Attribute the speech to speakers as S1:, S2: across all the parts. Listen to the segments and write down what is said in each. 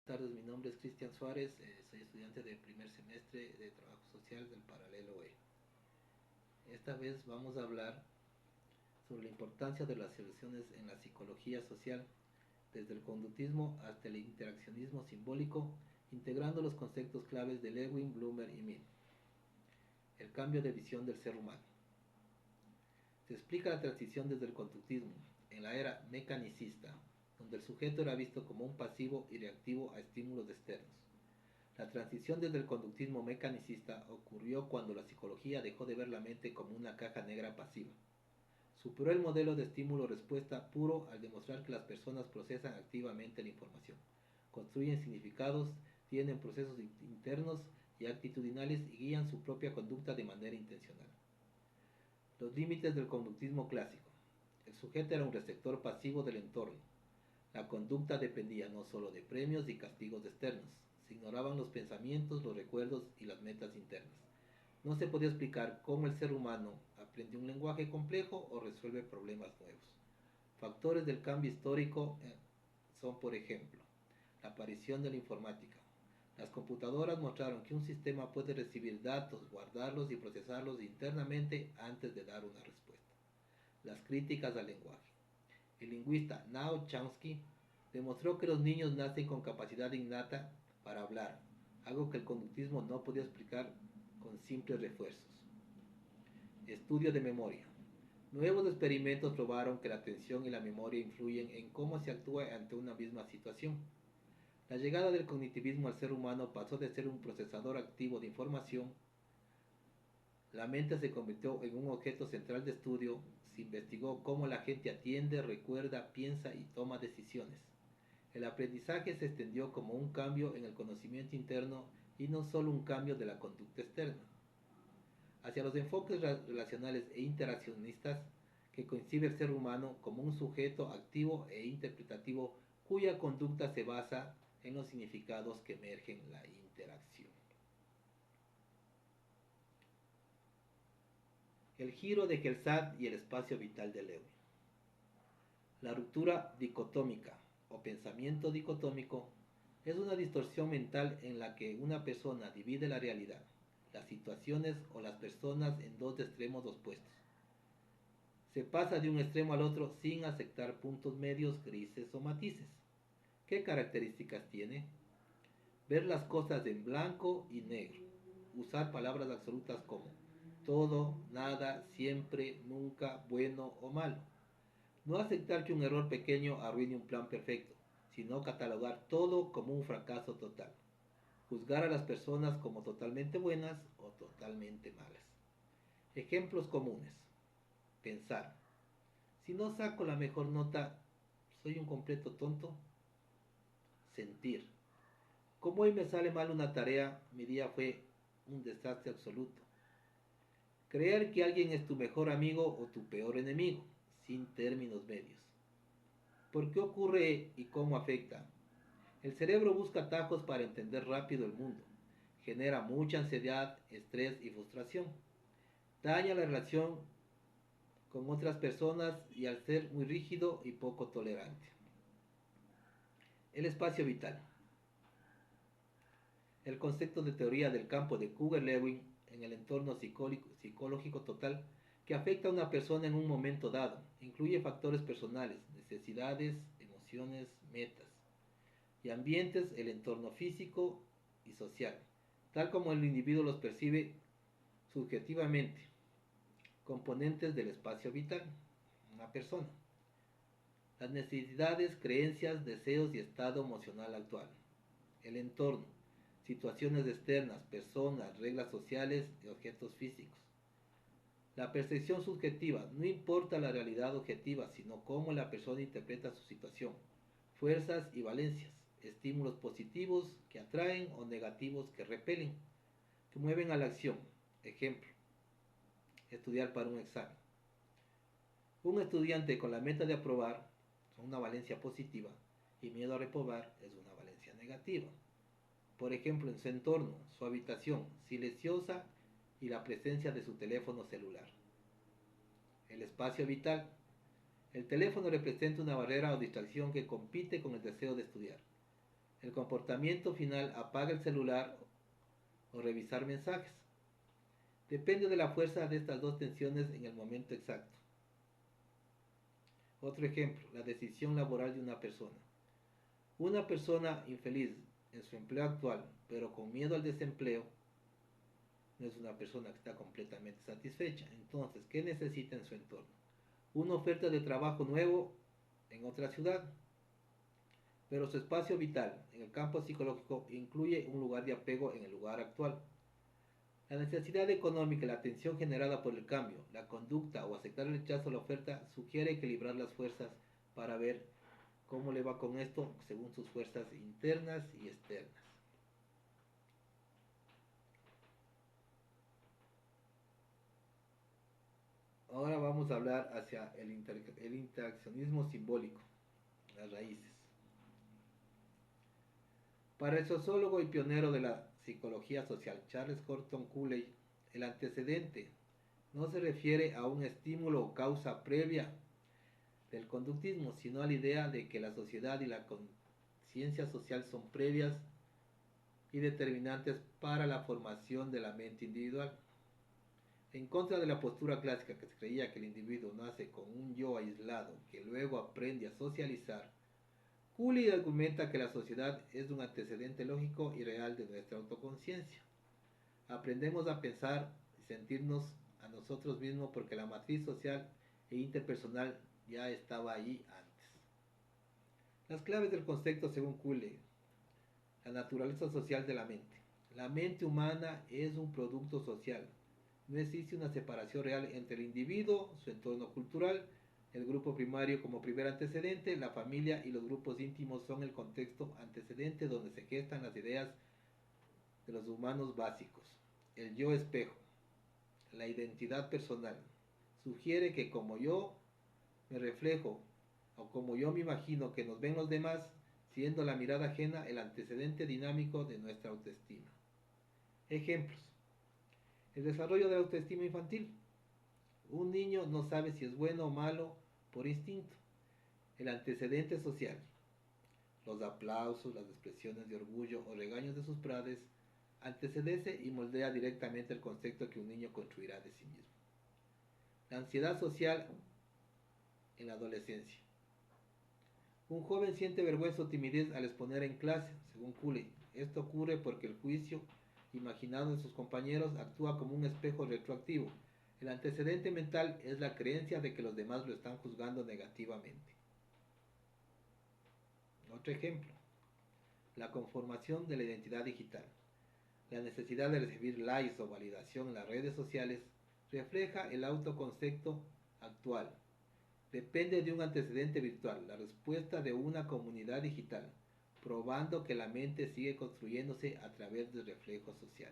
S1: Buenas tardes, mi nombre es Cristian Suárez, soy estudiante de primer semestre de Trabajo Social del Paralelo E. Esta vez vamos a hablar sobre la importancia de las relaciones en la psicología social, desde el conductismo hasta el interaccionismo simbólico, integrando los conceptos claves de Lewin, Blumer y Mill. El cambio de visión del ser humano. Se explica la transición desde el conductismo, en la era mecanicista, donde el sujeto era visto como un pasivo y reactivo a estímulos externos. La transición desde el conductismo mecanicista ocurrió cuando la psicología dejó de ver la mente como una caja negra pasiva. Superó el modelo de estímulo-respuesta puro al demostrar que las personas procesan activamente la información, construyen significados, tienen procesos internos y actitudinales y guían su propia conducta de manera intencional. Los límites del conductismo clásico. El sujeto era un receptor pasivo del entorno. La conducta dependía no solo de premios y castigos externos, se ignoraban los pensamientos, los recuerdos y las metas internas. No se podía explicar cómo el ser humano aprende un lenguaje complejo o resuelve problemas nuevos. Factores del cambio histórico son, por ejemplo, la aparición de la informática. Las computadoras mostraron que un sistema puede recibir datos, guardarlos y procesarlos internamente antes de dar una respuesta. Las críticas al lenguaje. El lingüista Noam Chomsky demostró que los niños nacen con capacidad innata para hablar, algo que el conductismo no podía explicar con simples refuerzos. Estudio de memoria. Nuevos experimentos probaron que la atención y la memoria influyen en cómo se actúa ante una misma situación. La llegada del cognitivismo al ser humano pasó de ser un procesador activo de información. La mente se convirtió en un objeto central de estudio. Se investigó cómo la gente atiende, recuerda, piensa y toma decisiones. El aprendizaje se extendió como un cambio en el conocimiento interno y no solo un cambio de la conducta externa. Hacia los enfoques relacionales e interaccionistas, que concibe el ser humano como un sujeto activo e interpretativo cuya conducta se basa en los significados que emergen la interacción. El giro de Gelsad y el espacio vital de Lewin. La ruptura dicotómica o pensamiento dicotómico es una distorsión mental en la que una persona divide la realidad, las situaciones o las personas en dos extremos opuestos. Se pasa de un extremo al otro sin aceptar puntos medios, grises o matices. ¿Qué características tiene? Ver las cosas en blanco y negro. Usar palabras absolutas como todo, nada, siempre, nunca, bueno o malo. No aceptar que un error pequeño arruine un plan perfecto, sino catalogar todo como un fracaso total. Juzgar a las personas como totalmente buenas o totalmente malas. Ejemplos comunes. Pensar. Si no saco la mejor nota, ¿soy un completo tonto? Sentir. Como hoy me sale mal una tarea, mi día fue un desastre absoluto. Creer que alguien es tu mejor amigo o tu peor enemigo, sin términos medios. ¿Por qué ocurre y cómo afecta? El cerebro busca atajos para entender rápido el mundo. Genera mucha ansiedad, estrés y frustración. Daña la relación con otras personas y al ser muy rígido y poco tolerante. El espacio vital. El concepto de teoría del campo de Kugler-Lewin en el entorno psicológico total que afecta a una persona en un momento dado. Incluye factores personales, necesidades, emociones, metas y ambientes, el entorno físico y social, tal como el individuo los percibe subjetivamente. Componentes del espacio vital, una persona. Las necesidades, creencias, deseos y estado emocional actual. El entorno, situaciones externas, personas, reglas sociales y objetos físicos. La percepción subjetiva, no importa la realidad objetiva, sino cómo la persona interpreta su situación. Fuerzas y valencias, estímulos positivos que atraen o negativos que repelen, que mueven a la acción. Ejemplo, estudiar para un examen. Un estudiante con la meta de aprobar, una valencia positiva, y miedo a reprobar es una valencia negativa. Por ejemplo, en su entorno, su habitación silenciosa y la presencia de su teléfono celular. El espacio vital. El teléfono representa una barrera o distracción que compite con el deseo de estudiar. El comportamiento final, apaga el celular o revisar mensajes. Depende de la fuerza de estas dos tensiones en el momento exacto. Otro ejemplo, la decisión laboral de una persona. Una persona infeliz en su empleo actual, pero con miedo al desempleo, no es una persona que está completamente satisfecha. Entonces, ¿qué necesita en su entorno? Una oferta de trabajo nuevo en otra ciudad, pero su espacio vital en el campo psicológico incluye un lugar de apego en el lugar actual. La necesidad económica y la tensión generada por el cambio, la conducta o aceptar el rechazo a la oferta sugiere equilibrar las fuerzas para ver cómo le va con esto según sus fuerzas internas y externas. Ahora vamos a hablar hacia el interaccionismo simbólico, las raíces. Para el sociólogo y pionero de la psicología social Charles Horton Cooley, el antecedente no se refiere a un estímulo o causa previa del conductismo, sino a la idea de que la sociedad y la conciencia social son previas y determinantes para la formación de la mente individual. En contra de la postura clásica que se creía que el individuo nace con un yo aislado que luego aprende a socializar, Cooley argumenta que la sociedad es un antecedente lógico y real de nuestra autoconciencia. Aprendemos a pensar y sentirnos a nosotros mismos porque la matriz social e interpersonal ya estaba allí antes. Las claves del concepto según Cooley: la naturaleza social de la mente. La mente humana es un producto social. No existe una separación real entre el individuo, su entorno cultural, el grupo primario como primer antecedente, la familia y los grupos íntimos son el contexto antecedente donde se gestan las ideas de los humanos básicos. El yo espejo, la identidad personal, sugiere que como yo me reflejo o como yo me imagino que nos ven los demás, siendo la mirada ajena el antecedente dinámico de nuestra autoestima. Ejemplos: el desarrollo de la autoestima infantil. Un niño no sabe si es bueno o malo por instinto. El antecedente social. Los aplausos, las expresiones de orgullo o regaños de sus padres antecede y moldea directamente el concepto que un niño construirá de sí mismo. La ansiedad social en la adolescencia. Un joven siente vergüenza o timidez al exponer en clase, según Cooley. Esto ocurre porque el juicio imaginado de sus compañeros actúa como un espejo retroactivo. El antecedente mental es la creencia de que los demás lo están juzgando negativamente. Otro ejemplo: la conformación de la identidad digital. La necesidad de recibir likes o validación en las redes sociales refleja el autoconcepto actual. Depende de un antecedente virtual, la respuesta de una comunidad digital, probando que la mente sigue construyéndose a través del reflejo social.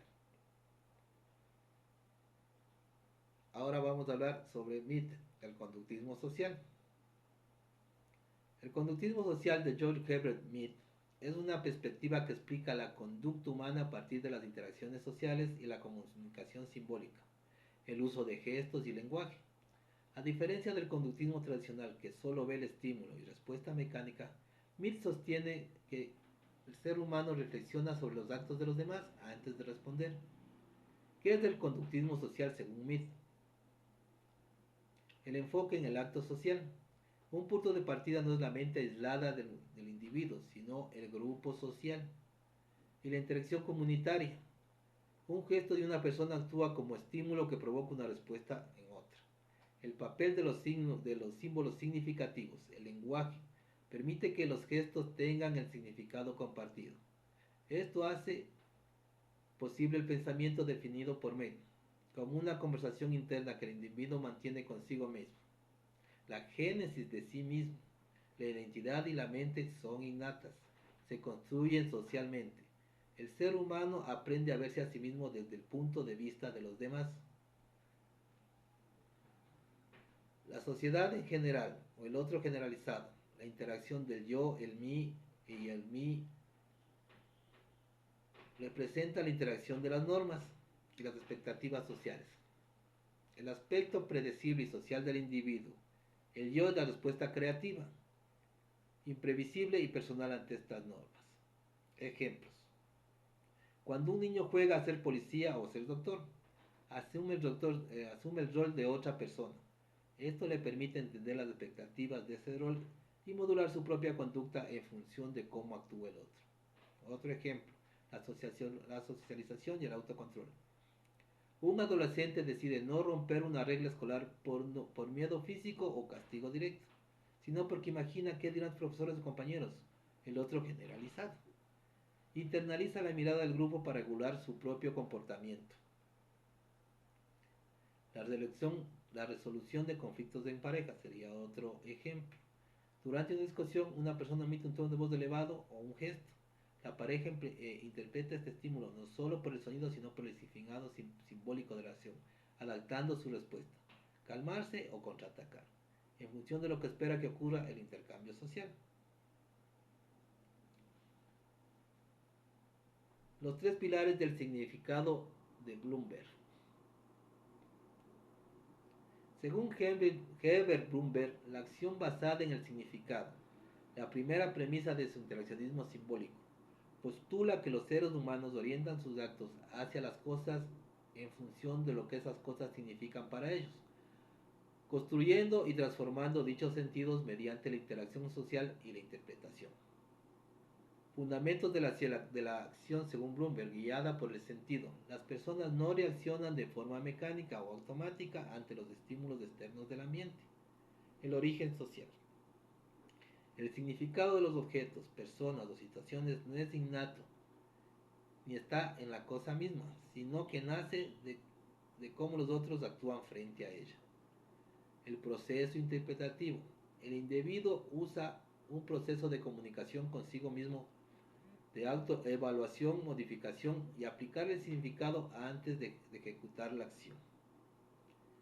S1: Ahora vamos a hablar sobre MIT, el conductismo social. El conductismo social de George Herbert Mead es una perspectiva que explica la conducta humana a partir de las interacciones sociales y la comunicación simbólica, el uso de gestos y lenguaje. A diferencia del conductismo tradicional que solo ve el estímulo y respuesta mecánica, Mead sostiene que el ser humano reflexiona sobre los actos de los demás antes de responder. ¿Qué es el conductismo social según Mead? El enfoque en el acto social. Un punto de partida no es la mente aislada del individuo, sino el grupo social y la interacción comunitaria. Un gesto de una persona actúa como estímulo que provoca una respuesta en otra. El papel de los símbolos significativos, el lenguaje, permite que los gestos tengan el significado compartido. Esto hace posible el pensamiento definido por Mead, como una conversación interna que el individuo mantiene consigo mismo. La génesis de sí mismo, la identidad y la mente son innatas, se construyen socialmente. El ser humano aprende a verse a sí mismo desde el punto de vista de los demás. La sociedad en general, o el otro generalizado, la interacción del yo, el mí y el mí, representa la interacción de las normas y las expectativas sociales. El aspecto predecible y social del individuo. El yo es la respuesta creativa, imprevisible y personal ante estas normas. Ejemplos. Cuando un niño juega a ser policía o ser doctor, asume el rol de otra persona. Esto le permite entender las expectativas de ese rol y modular su propia conducta en función de cómo actúa el otro. Otro ejemplo, la socialización y el autocontrol. Un adolescente decide no romper una regla escolar por miedo físico o castigo directo, sino porque imagina qué dirán profesores o compañeros, el otro generalizado. Internaliza la mirada del grupo para regular su propio comportamiento. La resolución de conflictos en pareja sería otro ejemplo. Durante una discusión, una persona emite un tono de voz elevado o un gesto. La pareja interpreta este estímulo no solo por el sonido, sino por el significado simbólico de la acción, adaptando su respuesta, calmarse o contraatacar, en función de lo que espera que ocurra el intercambio social. Los tres pilares del significado de Bloomberg. Según Herbert Bloomberg, la acción basada en el significado, la primera premisa de su interaccionismo simbólico, postula que los seres humanos orientan sus actos hacia las cosas en función de lo que esas cosas significan para ellos, construyendo y transformando dichos sentidos mediante la interacción social y la interpretación. Fundamentos de la acción según Bloomberg, guiada por el sentido. Las personas no reaccionan de forma mecánica o automática ante los estímulos externos del ambiente. El origen social. El significado de los objetos, personas o situaciones no es innato, ni está en la cosa misma, sino que nace de cómo los otros actúan frente a ella. El proceso interpretativo. El individuo usa un proceso de comunicación consigo mismo de autoevaluación, modificación y aplicar el significado antes de ejecutar la acción.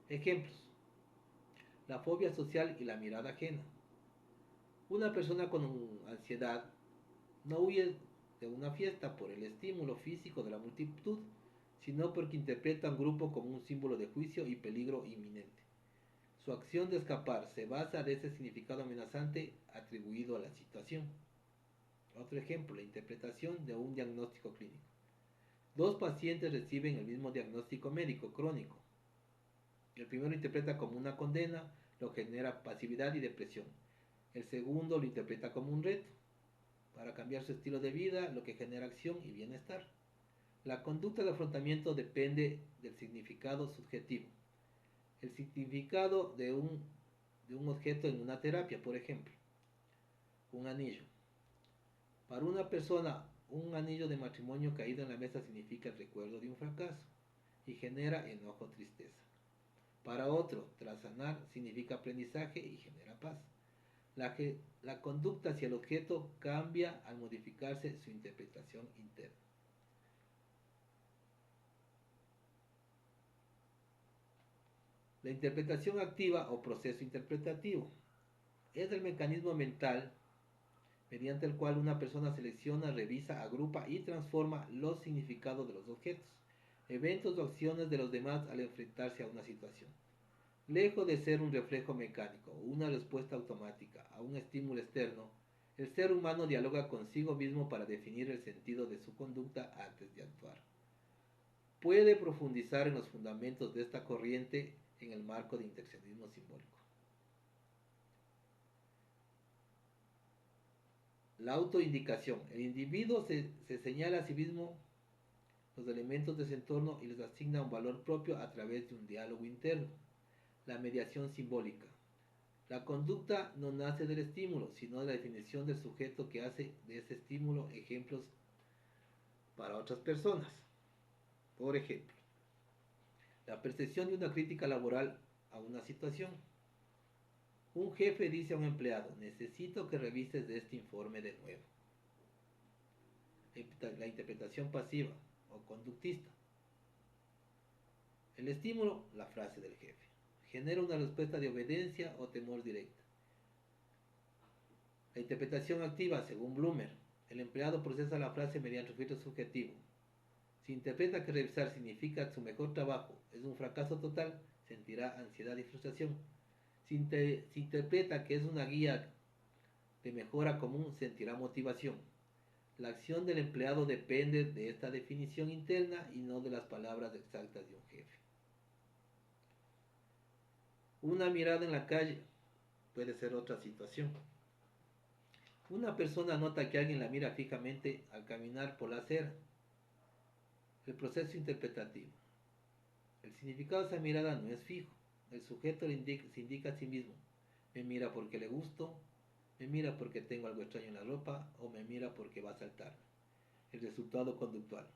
S1: Ejemplos. La fobia social y la mirada ajena. Una persona con ansiedad no huye de una fiesta por el estímulo físico de la multitud, sino porque interpreta a un grupo como un símbolo de juicio y peligro inminente. Su acción de escapar se basa en ese significado amenazante atribuido a la situación. Otro ejemplo, la interpretación de un diagnóstico clínico. Dos pacientes reciben el mismo diagnóstico médico crónico. El primero interpreta como una condena, lo que genera pasividad y depresión. El segundo lo interpreta como un reto para cambiar su estilo de vida, lo que genera acción y bienestar. La conducta de afrontamiento depende del significado subjetivo. El significado de un objeto en una terapia, por ejemplo, un anillo. Para una persona, un anillo de matrimonio caído en la mesa significa el recuerdo de un fracaso y genera enojo o tristeza. Para otro, tras sanar significa aprendizaje y genera paz. La conducta hacia el objeto cambia al modificarse su interpretación interna. La interpretación activa o proceso interpretativo es el mecanismo mental mediante el cual una persona selecciona, revisa, agrupa y transforma los significados de los objetos, eventos o acciones de los demás al enfrentarse a una situación. Lejos de ser un reflejo mecánico o una respuesta automática a un estímulo externo, el ser humano dialoga consigo mismo para definir el sentido de su conducta antes de actuar. Puede profundizar en los fundamentos de esta corriente en el marco de interaccionismo simbólico. La autoindicación. El individuo se señala a sí mismo los elementos de su entorno y les asigna un valor propio a través de un diálogo interno. La mediación simbólica. La conducta no nace del estímulo, sino de la definición del sujeto que hace de ese estímulo ejemplos para otras personas. Por ejemplo, la percepción de una crítica laboral a una situación. Un jefe dice a un empleado: necesito que revises este informe de nuevo. La interpretación pasiva o conductista. El estímulo, la frase del jefe, genera una respuesta de obediencia o temor directa. La interpretación activa, según Bloomer, el empleado procesa la frase mediante un filtro subjetivo. Si interpreta que revisar significa su mejor trabajo es un fracaso total, sentirá ansiedad y frustración. Si interpreta que es una guía de mejora común, sentirá motivación. La acción del empleado depende de esta definición interna y no de las palabras exactas de un jefe. Una mirada en la calle puede ser otra situación. Una persona nota que alguien la mira fijamente al caminar por la acera. El proceso interpretativo. El significado de esa mirada no es fijo. El sujeto se indica a sí mismo. Me mira porque le gusto, me mira porque tengo algo extraño en la ropa o me mira porque va a saltar. El resultado conductual.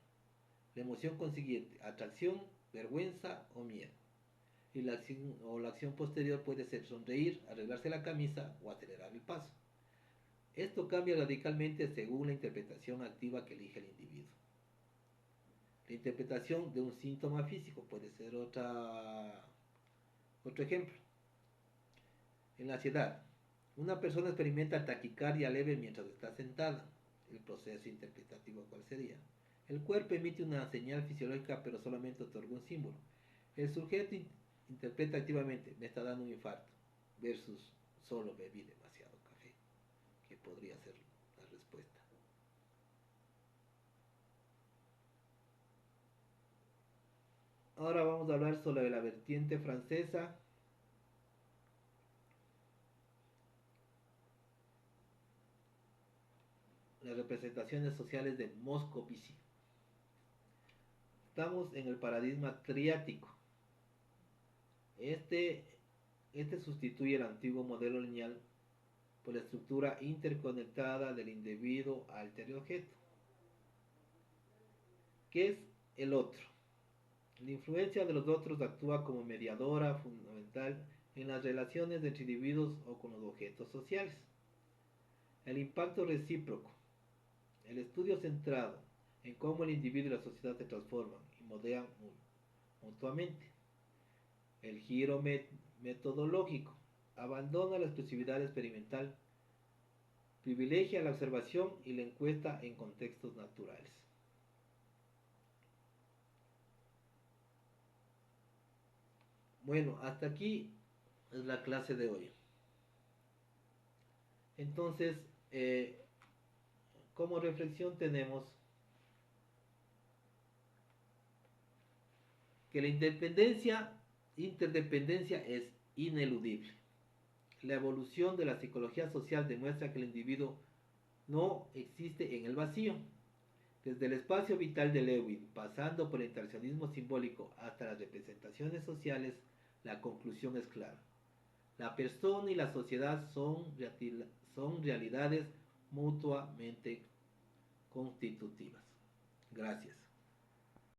S1: La emoción consiguiente, atracción, vergüenza o miedo. Y la acción posterior puede ser sonreír, arreglarse la camisa o acelerar el paso. Esto cambia radicalmente según la interpretación activa que elige el individuo. La interpretación de un síntoma físico puede ser otro ejemplo. En la ansiedad, una persona experimenta taquicardia leve mientras está sentada. El proceso interpretativo, ¿cuál sería? El cuerpo emite una señal fisiológica pero solamente otorga un símbolo. El sujeto interpreta activamente, me está dando un infarto, versus solo bebí demasiado café, que podría ser la respuesta. Ahora vamos a hablar sobre la vertiente francesa. Las representaciones sociales de Moscovici. Estamos en el paradigma triático. Este sustituye el antiguo modelo lineal por la estructura interconectada del individuo alter y objeto. ¿Qué es el otro? La influencia de los otros actúa como mediadora fundamental en las relaciones entre individuos o con los objetos sociales. El impacto recíproco. El estudio centrado en cómo el individuo y la sociedad se transforman y moldean mutuamente. El giro metodológico. Abandona la exclusividad experimental, privilegia la observación y la encuesta en contextos naturales. Bueno, hasta aquí es la clase de hoy. Entonces, como reflexión tenemos que la interdependencia es ineludible. La evolución de la psicología social demuestra que el individuo no existe en el vacío. Desde el espacio vital de Lewin, pasando por el interaccionismo simbólico hasta las representaciones sociales, la conclusión es clara. La persona y la sociedad son realidades mutuamente constitutivas.